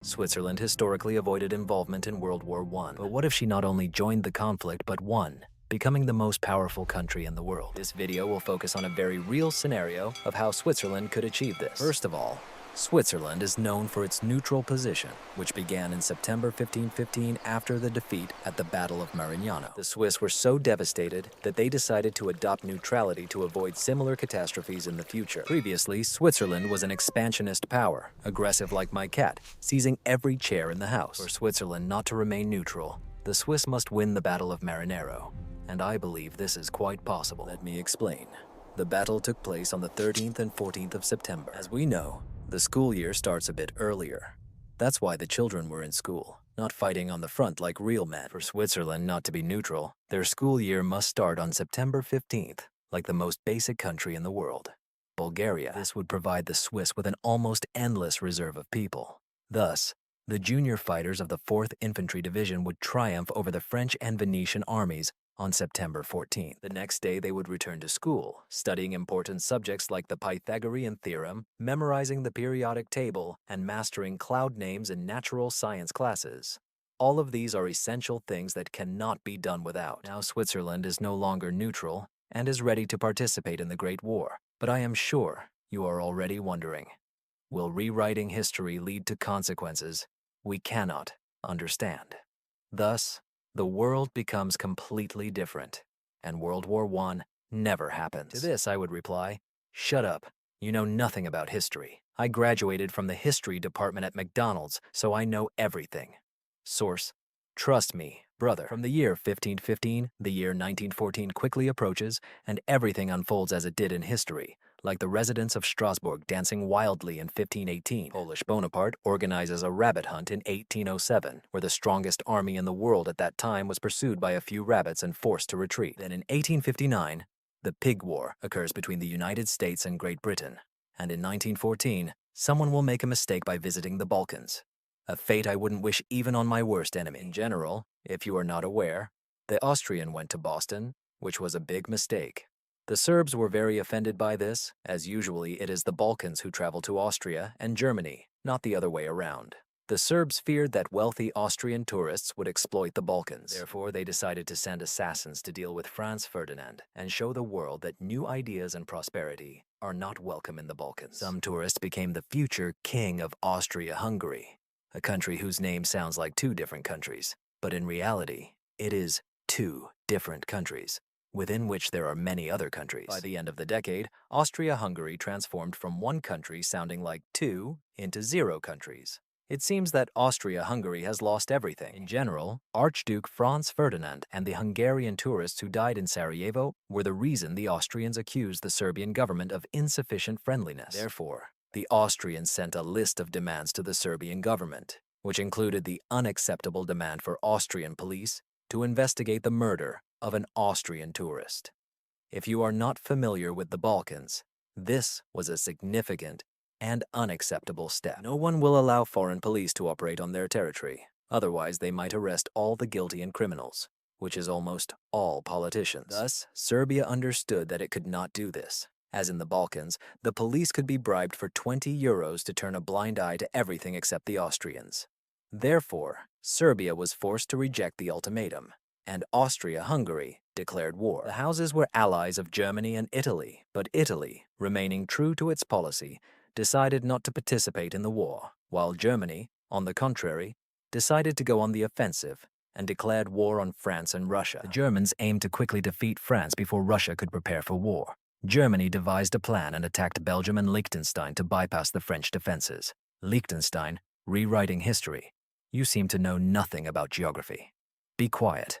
Switzerland historically avoided involvement in World War I. But what if she not only joined the conflict but won, becoming the most powerful country in the world? This video will focus on a very real scenario of how Switzerland could achieve this. First of all, Switzerland is known for its neutral position, which began in September 1515 after the defeat at the Battle of Marignano. The Swiss were so devastated that they decided to adopt neutrality to avoid similar catastrophes in the future. Previously, Switzerland was an expansionist power, aggressive like my cat, seizing every chair in the house. For Switzerland not to remain neutral, the Swiss must win the Battle of Marinero, and I believe this is quite possible. Let me explain. The battle took place on the 13th and 14th of September. As we know, the school year starts a bit earlier. That's why the children were in school, not fighting on the front like real men. For Switzerland not to be neutral, their school year must start on September 15th, like the most basic country in the world, Bulgaria. This would provide the Swiss with an almost endless reserve of people. Thus, the junior fighters of the 4th Infantry Division would triumph over the French and Venetian armies on September 14th. The next day, they would return to school, studying important subjects like the Pythagorean theorem, memorizing the periodic table, and mastering cloud names in natural science classes. All of these are essential things that cannot be done without. Now Switzerland is no longer neutral and is ready to participate in the Great War. But I am sure you are already wondering, will rewriting history lead to consequences we cannot understand? Thus, the world becomes completely different, and World War I never happens. To this, I would reply, shut up. You know nothing about history. I graduated from the history department at McDonald's, so I know everything. Source: trust me, brother. From the year 1515, the year 1914 quickly approaches, and everything unfolds as it did in history, like the residents of Strasbourg dancing wildly in 1518. Polish Bonaparte organizes a rabbit hunt in 1807, where the strongest army in the world at that time was pursued by a few rabbits and forced to retreat. Then in 1859, the Pig War occurs between the United States and Great Britain. And in 1914, someone will make a mistake by visiting the Balkans. A fate I wouldn't wish even on my worst enemy. In general, if you are not aware, the Austrian went to Boston, which was a big mistake. The Serbs were very offended by this, as usually it is the Balkans who travel to Austria and Germany, not the other way around. The Serbs feared that wealthy Austrian tourists would exploit the Balkans. Therefore, they decided to send assassins to deal with Franz Ferdinand and show the world that new ideas and prosperity are not welcome in the Balkans. Some tourists became the future king of Austria-Hungary, a country whose name sounds like two different countries, but in reality, it is two different countries, within which there are many other countries. By the end of the decade, Austria-Hungary transformed from one country sounding like two into 0 countries. It seems that Austria-Hungary has lost everything. In general, Archduke Franz Ferdinand and the Hungarian tourists who died in Sarajevo were the reason the Austrians accused the Serbian government of insufficient friendliness. Therefore, the Austrians sent a list of demands to the Serbian government, which included the unacceptable demand for Austrian police to investigate the murder of an Austrian tourist. If you are not familiar with the Balkans, this was a significant and unacceptable step. No one will allow foreign police to operate on their territory. Otherwise, they might arrest all the guilty and criminals, which is almost all politicians. Thus, Serbia understood that it could not do this. As in the Balkans, the police could be bribed for 20 euros to turn a blind eye to everything except the Austrians. Therefore, Serbia was forced to reject the ultimatum, and Austria-Hungary declared war. The houses were allies of Germany and Italy, but Italy, remaining true to its policy, decided not to participate in the war, while Germany, on the contrary, decided to go on the offensive and declared war on France and Russia. The Germans aimed to quickly defeat France before Russia could prepare for war. Germany devised a plan and attacked Belgium and Liechtenstein to bypass the French defenses. Liechtenstein, rewriting history. You seem to know nothing about geography. Be quiet.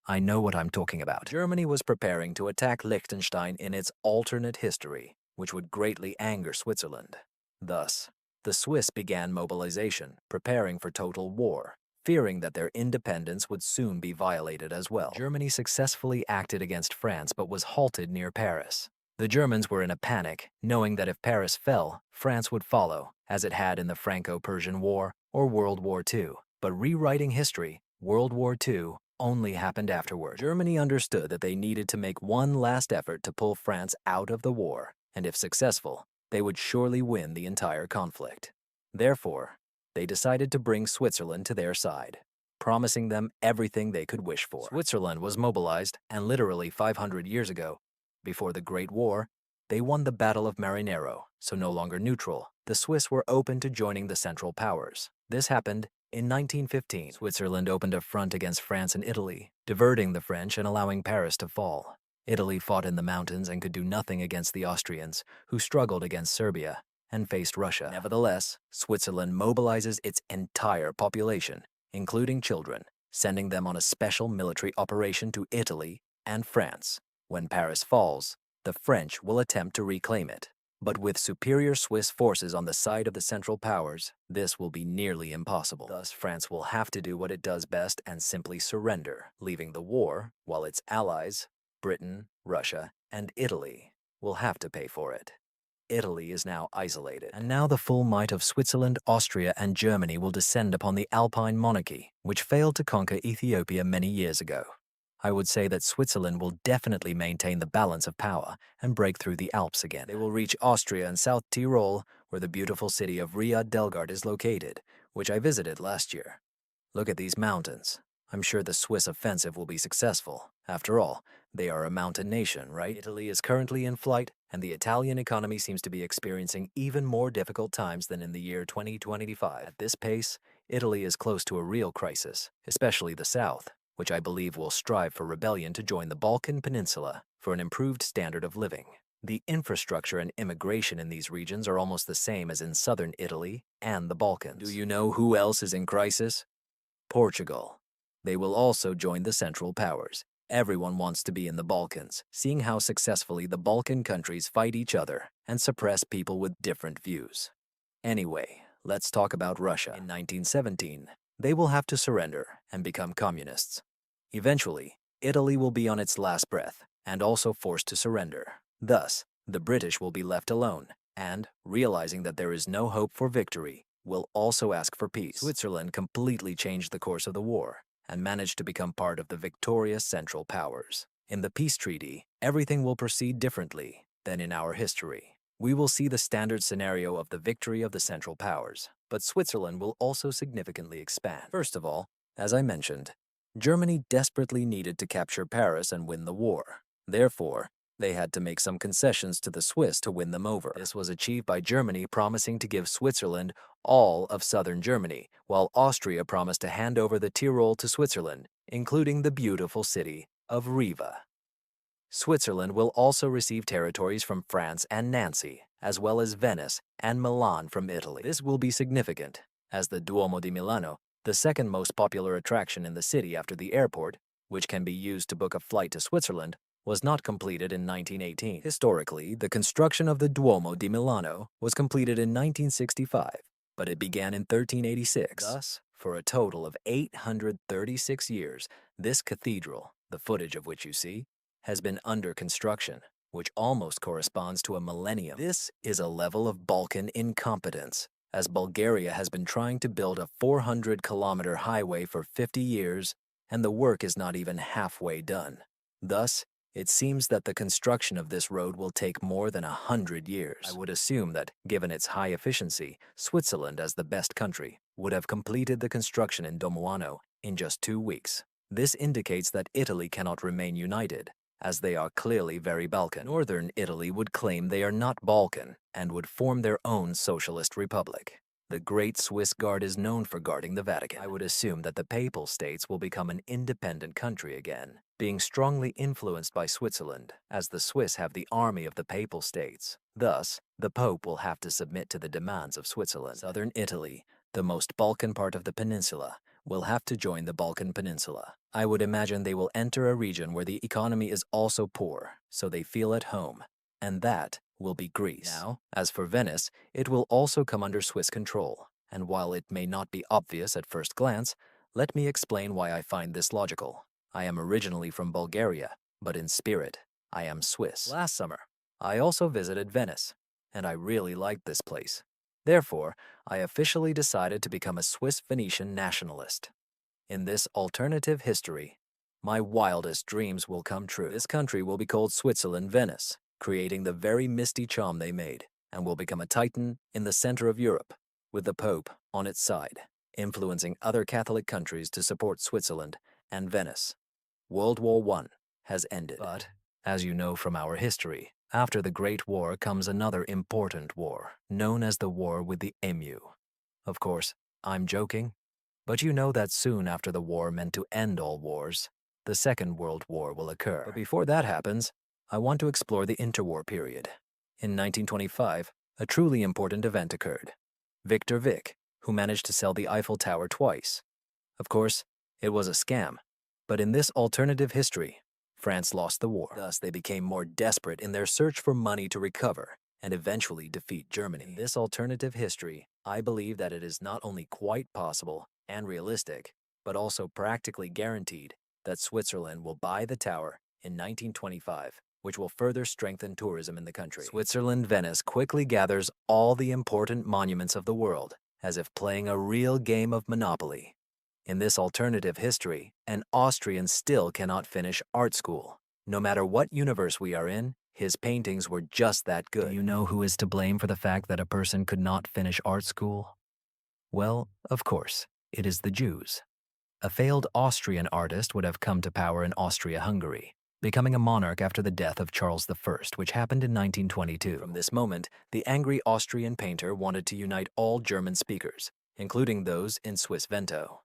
I know what I'm talking about. Germany was preparing to attack Liechtenstein in its alternate history, which would greatly anger Switzerland. Thus, the Swiss began mobilization, preparing for total war, fearing that their independence would soon be violated as well. Germany successfully acted against France but was halted near Paris. The Germans were in a panic, knowing that if Paris fell, France would follow, as it had in the Franco-Persian War or World War II. But rewriting history, World War II only happened afterward. Germany understood that they needed to make one last effort to pull France out of the war, and if successful, they would surely win the entire conflict. Therefore, they decided to bring Switzerland to their side, promising them everything they could wish for. Switzerland was mobilized, and literally 500 years ago, before the Great War, they won the Battle of Marinero, so no longer neutral. The Swiss were open to joining the Central Powers. This happened in 1915. Switzerland opened a front against France and Italy, diverting the French and allowing Paris to fall. Italy fought in the mountains and could do nothing against the Austrians, who struggled against Serbia and faced Russia. Nevertheless, Switzerland mobilizes its entire population, including children, sending them on a special military operation to Italy and France. When Paris falls, the French will attempt to reclaim it. But with superior Swiss forces on the side of the Central Powers, this will be nearly impossible. Thus, France will have to do what it does best and simply surrender, leaving the war, while its allies, Britain, Russia, and Italy, will have to pay for it. Italy is now isolated, and now the full might of Switzerland, Austria, and Germany will descend upon the Alpine monarchy, which failed to conquer Ethiopia many years ago. I would say that Switzerland will definitely maintain the balance of power and break through the Alps again. They will reach Austria and South Tyrol, where the beautiful city of Ria Delgard is located, which I visited last year. Look at these mountains. I'm sure the Swiss offensive will be successful. After all, they are a mountain nation, right? Italy is currently in flight, and the Italian economy seems to be experiencing even more difficult times than in the year 2025. At this pace, Italy is close to a real crisis, especially the south, which I believe will strive for rebellion to join the Balkan Peninsula for an improved standard of living. The infrastructure and immigration in these regions are almost the same as in southern Italy and the Balkans. Do you know who else is in crisis? Portugal. They will also join the Central Powers. Everyone wants to be in the Balkans, seeing how successfully the Balkan countries fight each other and suppress people with different views. Anyway, let's talk about Russia. In 1917, they will have to surrender and become communists. Eventually, Italy will be on its last breath and also forced to surrender. Thus, the British will be left alone and, realizing that there is no hope for victory, will also ask for peace. Switzerland completely changed the course of the war and managed to become part of the victorious Central Powers. In the peace treaty, everything will proceed differently than in our history. We will see the standard scenario of the victory of the Central Powers, but Switzerland will also significantly expand. First of all, as I mentioned, Germany desperately needed to capture Paris and win the war. Therefore, they had to make some concessions to the Swiss to win them over. This was achieved by Germany promising to give Switzerland all of southern Germany, while Austria promised to hand over the Tyrol to Switzerland, including the beautiful city of Riva. Switzerland will also receive territories from France and Nancy, as well as Venice and Milan from Italy. This will be significant, as the Duomo di Milano, the second most popular attraction in the city after the airport, which can be used to book a flight to Switzerland, was not completed in 1918. Historically, the construction of the Duomo di Milano was completed in 1965, but it began in 1386. Thus, for a total of 836 years, this cathedral, the footage of which you see, has been under construction, which almost corresponds to a millennium. This is a level of Balkan incompetence, as Bulgaria has been trying to build a 400-kilometer highway for 50 years, and the work is not even halfway done. Thus, it seems that the construction of this road will take more than 100 years. I would assume that, given its high efficiency, Switzerland, as the best country, would have completed the construction in Domuano in just 2 weeks. This indicates that Italy cannot remain united, as they are clearly very Balkan. Northern Italy would claim they are not Balkan and would form their own socialist republic. The Great Swiss Guard is known for guarding the Vatican. I would assume that the Papal States will become an independent country again, being strongly influenced by Switzerland, as the Swiss have the army of the Papal States. Thus, the Pope will have to submit to the demands of Switzerland. Southern Italy, the most Balkan part of the peninsula, will have to join the Balkan Peninsula. I would imagine they will enter a region where the economy is also poor, so they feel at home, and that will be Greece. Now, as for Venice, it will also come under Swiss control, and while it may not be obvious at first glance, let me explain why I find this logical. I am originally from Bulgaria, but in spirit, I am Swiss. Last summer, I also visited Venice, and I really liked this place. Therefore, I officially decided to become a Swiss Venetian nationalist. In this alternative history, my wildest dreams will come true. This country will be called Switzerland Venice, creating the very misty charm they made, and will become a titan in the center of Europe, with the Pope on its side, influencing other Catholic countries to support Switzerland and Venice. World War I has ended. But, as you know from our history, after the Great War comes another important war, known as the War with the Emu. Of course, I'm joking, but you know that soon after the war meant to end all wars, the Second World War will occur. But before that happens, I want to explore the interwar period. In 1925, a truly important event occurred. Victor Vick, who managed to sell the Eiffel Tower twice. Of course, it was a scam, but in this alternative history, France lost the war. Thus, they became more desperate in their search for money to recover and eventually defeat Germany. In this alternative history, I believe that it is not only quite possible and realistic, but also practically guaranteed that Switzerland will buy the tower in 1925, which will further strengthen tourism in the country. Switzerland-Venice quickly gathers all the important monuments of the world, as if playing a real game of Monopoly. In this alternative history, an Austrian still cannot finish art school. No matter what universe we are in, his paintings were just that good. Do you know who is to blame for the fact that a person could not finish art school? Well, of course, it is the Jews. A failed Austrian artist would have come to power in Austria-Hungary, becoming a monarch after the death of Charles I, which happened in 1922. From this moment, the angry Austrian painter wanted to unite all German speakers, including those in Swiss Vento.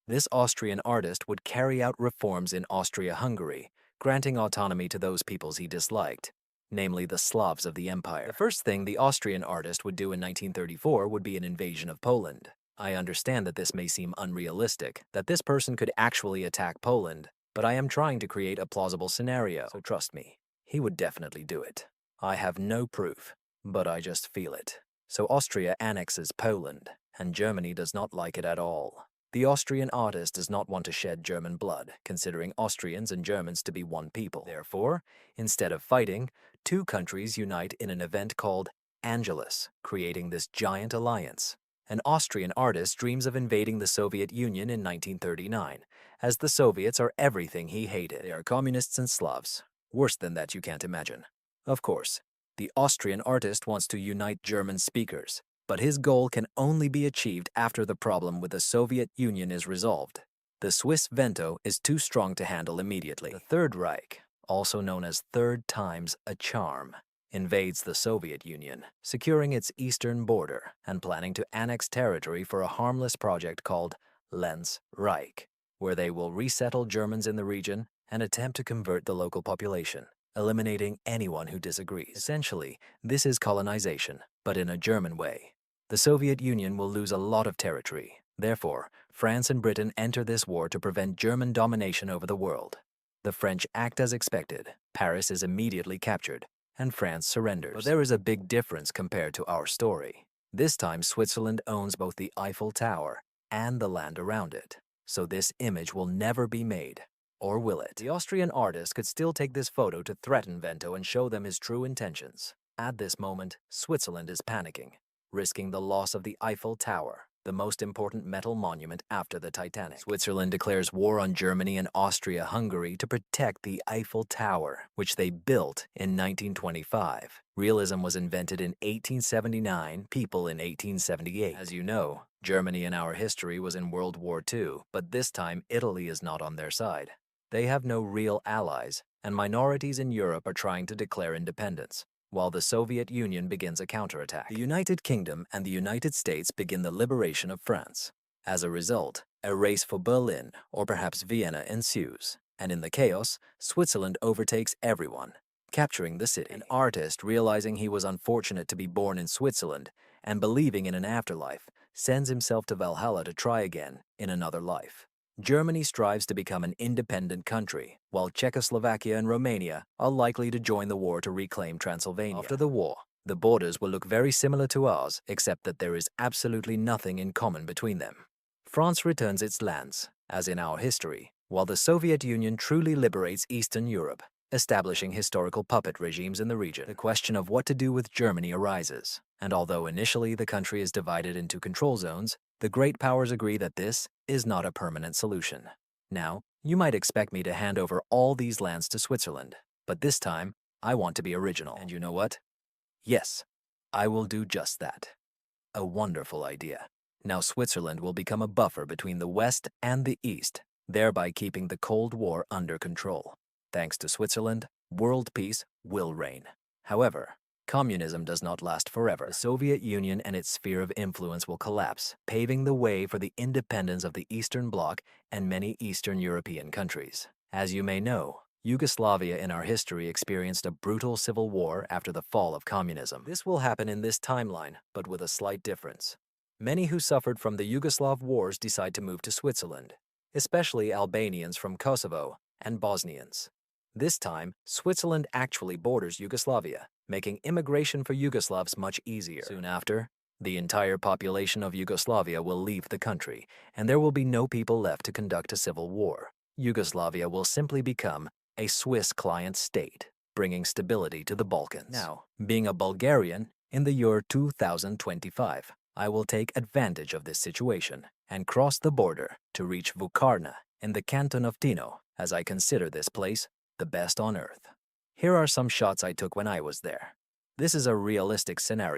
This Austrian artist would carry out reforms in Austria-Hungary, granting autonomy to those peoples he disliked, namely the Slavs of the empire. The first thing the Austrian artist would do in 1934 would be an invasion of Poland. I understand that this may seem unrealistic, that this person could actually attack Poland, but I am trying to create a plausible scenario, so trust me, he would definitely do it. I have no proof, but I just feel it. So Austria annexes Poland, and Germany does not like it at all. The Austrian artist does not want to shed German blood, considering Austrians and Germans to be one people. Therefore, instead of fighting, two countries unite in an event called Angelus, creating this giant alliance. An Austrian artist dreams of invading the Soviet Union in 1939, as the Soviets are everything he hated. They are communists and Slavs. Worse than that you can't imagine. Of course, the Austrian artist wants to unite German speakers, but his goal can only be achieved after the problem with the Soviet Union is resolved. The Swiss Vento is too strong to handle immediately. The Third Reich, also known as Third Time's a Charm, invades the Soviet Union, securing its eastern border and planning to annex territory for a harmless project called Lens Reich, where they will resettle Germans in the region and attempt to convert the local population, eliminating anyone who disagrees. Essentially, this is colonization, but in a German way. The Soviet Union will lose a lot of territory. Therefore, France and Britain enter this war to prevent German domination over the world. The French act as expected. Paris is immediately captured, and France surrenders. But there is a big difference compared to our story. This time, Switzerland owns both the Eiffel Tower and the land around it, so this image will never be made. Or will it? The Austrian artist could still take this photo to threaten Vento and show them his true intentions. At this moment, Switzerland is panicking, risking the loss of the Eiffel Tower, the most important metal monument after the Titanic. Switzerland declares war on Germany and Austria-Hungary to protect the Eiffel Tower, which they built in 1925. Realism was invented in 1879, people in 1878. As you know, Germany in our history was in World War II, but this time Italy is not on their side. They have no real allies, and minorities in Europe are trying to declare independence, while the Soviet Union begins a counterattack. The United Kingdom and the United States begin the liberation of France. As a result, a race for Berlin, or perhaps Vienna, ensues, and in the chaos, Switzerland overtakes everyone, capturing the city. An artist, realizing he was unfortunate to be born in Switzerland and believing in an afterlife, sends himself to Valhalla to try again in another life. Germany strives to become an independent country, while Czechoslovakia and Romania are likely to join the war to reclaim Transylvania. After the war, the borders will look very similar to ours, except that there is absolutely nothing in common between them. France returns its lands, as in our history, while the Soviet Union truly liberates Eastern Europe, establishing historical puppet regimes in the region. The question of what to do with Germany arises, and although initially the country is divided into control zones, the great powers agree that this is not a permanent solution. Now, you might expect me to hand over all these lands to Switzerland, but this time, I want to be original. And you know what? Yes, I will do just that. A wonderful idea. Now Switzerland will become a buffer between the West and the East, thereby keeping the Cold War under control. Thanks to Switzerland, world peace will reign. However, communism does not last forever. The Soviet Union and its sphere of influence will collapse, paving the way for the independence of the Eastern Bloc and many Eastern European countries. As you may know, Yugoslavia in our history experienced a brutal civil war after the fall of communism. This will happen in this timeline, but with a slight difference. Many who suffered from the Yugoslav wars decide to move to Switzerland, especially Albanians from Kosovo and Bosnians. This time, Switzerland actually borders Yugoslavia, making immigration for Yugoslavs much easier. Soon after, the entire population of Yugoslavia will leave the country, and there will be no people left to conduct a civil war. Yugoslavia will simply become a Swiss client state, bringing stability to the Balkans. Now, being a Bulgarian in the year 2025, I will take advantage of this situation and cross the border to reach Vukarna in the canton of Tino, as I consider this place the best on earth. Here are some shots I took when I was there. This is a realistic scenario.